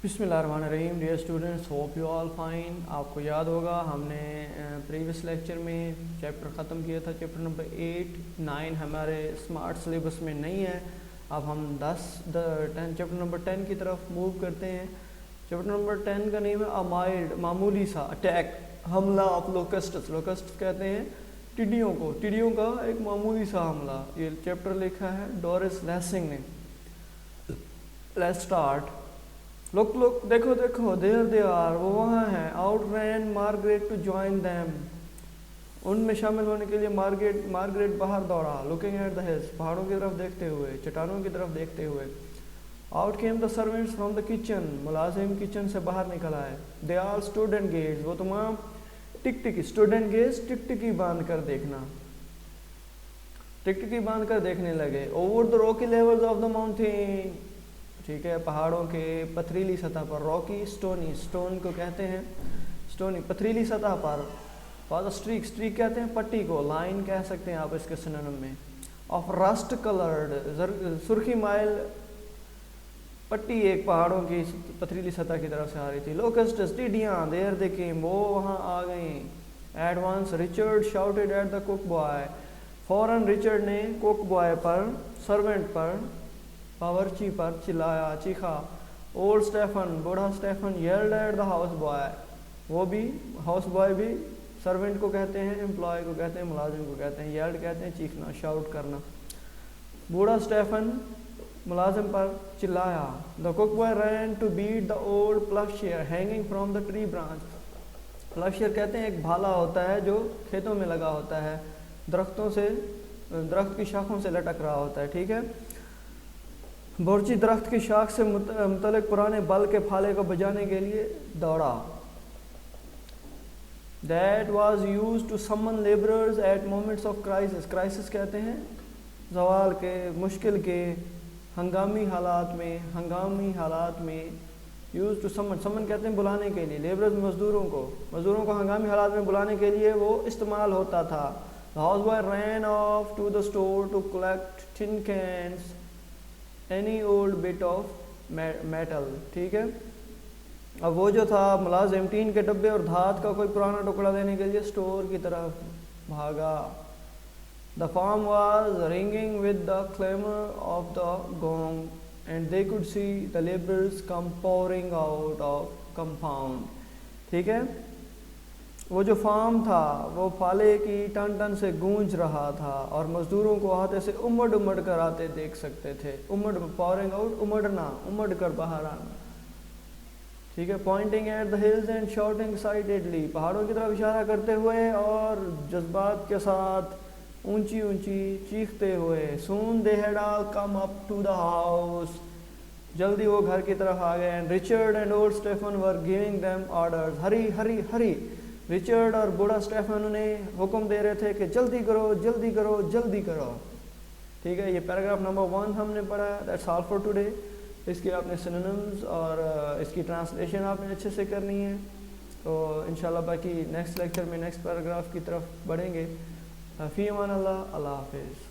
बिस्मिल्लाहिर्रहमानिर्रहीम। Dear students, hope you all fine. आपको याद होगा हमने प्रीवियस लेक्चर में चैप्टर ख़त्म किया था, चैप्टर नंबर 8, 9 हमारे स्मार्ट सिलेबस में नहीं है। अब हम 10 चैप्टर नंबर 10 की तरफ मूव करते हैं। चैप्टर नंबर 10 का नेम है अमाइड, मामूली सा, अटैक, हमला ऑफ लोकस्ट्स। लोकस्ट कहते हैं टिड्डियों को, टिड्डियों का एक मामूली सा हमला। ये चैप्टर लिखा है डोरिस लेसिंग ने। Let's start. लुक लुक, देखो देखो, देयर दे आर, वो वहाँ हैं। Out ran Margaret to join them, उनमें शामिल होने के लिए मार्गरेट बाहर दौड़ा। लुकिंग एट द हिल्स, पहाड़ों की तरफ देखते हुए, चट्टानों की तरफ देखते हुए। Out came the servants from the kitchen, मुलाजिम किचन से बाहर निकल आए। दे आल स्टूड एंड गेट्स, वो तमाम टिकटिकी, स्टूडेंट गेट्स, टिकटिकी बांध कर देखना, टिकटिकी बांध कर देखने लगे। Over the Rocky levels of the mountain, ठीक है, पहाड़ों के पथरीली सतह पर। रॉकी स्टोनी, स्टोन को कहते हैं स्टोनी, पथरीली सतह पर। फॉर द स्ट्रीक, स्ट्रीक कहते हैं पट्टी को, लाइन कह सकते हैं आप इसके सिनोनिम में। ऑफ रस्ट कलर्ड, सुर्खी माइल पट्टी एक पहाड़ों की पथरीली सतह की तरफ से आ रही थी। लोकस्ट्स, टिड्डियाँ, देयर दे केम, वो वहाँ आ गई। At once Richard shouted at the cook boy, फौरन रिचर्ड ने कुक बॉय पर, सर्वेंट पर, बावर्ची पर चिल्लाया, चीखा। ओल्ड स्टेफन, बूढ़ा Stephen, yelled at the house boy, वो भी, हाउस बॉय भी सर्वेंट को कहते हैं, एम्प्लॉय को कहते हैं, मुलाजिम को कहते हैं। येल्ड कहते हैं चीखना, शाउट करना। बूढ़ा स्टेफन मुलाजिम पर चिल्लाया। The cook boy ran to beat the old plusher hanging from the tree branch. Plusher कहते हैं एक भाला होता है जो खेतों में लगा होता है, दरख्तों से, दरख्त की शाखों से लटक रहा होता है, ठीक है। बोर्ची दरख्त की शाख से मुतलक पुराने बल के फाले को बजाने के लिए दौड़ा। That was used to summon laborers at moments of crisis. Crisis कहते हैं ज़वाल के, मुश्किल के, हंगामी हालात में यूज टू समन, समन कहते हैं बुलाने के लिए। लेबरर्स, मजदूरों को हंगामी हालात में बुलाने के लिए वो इस्तेमाल होता था। The house boy ran off to the store to collect tin cans, any old bit of metal, ठीक है। अब वो जो था मुलाजिम, टीन के डब्बे और धात का कोई पुराना टुकड़ा देने के लिए स्टोर की तरफ भागा। The farm was ringing with the clamor of the gong and they could see the laborers come pouring out of compound, ठीक है। वो जो फार्म था वो फाले की टन टन से गूंज रहा था और मजदूरों को हाथे से उमड़ कर आते देख सकते थे। पॉरिंग आउट, उमड़ कर बाहर आना, ठीक है। Poynting at the hills and shouting excitedly, पहाड़ों की तरफ इशारा करते हुए और जज्बात के साथ ऊंची ऊंची चीखते हुए। Soon they had all come up to the house, जल्दी वो घर की तरफ आ गए। And Richard and old Stephen were giving them orders, hurry hurry hurry. Richard और बूढ़ा स्टेफन उन्हें हुक्म दे रहे थे कि जल्दी करो जल्दी करो जल्दी करो, ठीक है। ये पैराग्राफ नंबर 1 हमने पढ़ा। That's all for today. इसके आपने सिनोनिम्स और इसकी ट्रांसलेशन आपने अच्छे से करनी है। तो इंशाल्लाह बाकी नेक्स्ट लेक्चर में नेक्स्ट पैराग्राफ की तरफ बढ़ेंगे। फ़ी अमान अल्लाह, अल्लाह हाफिज़।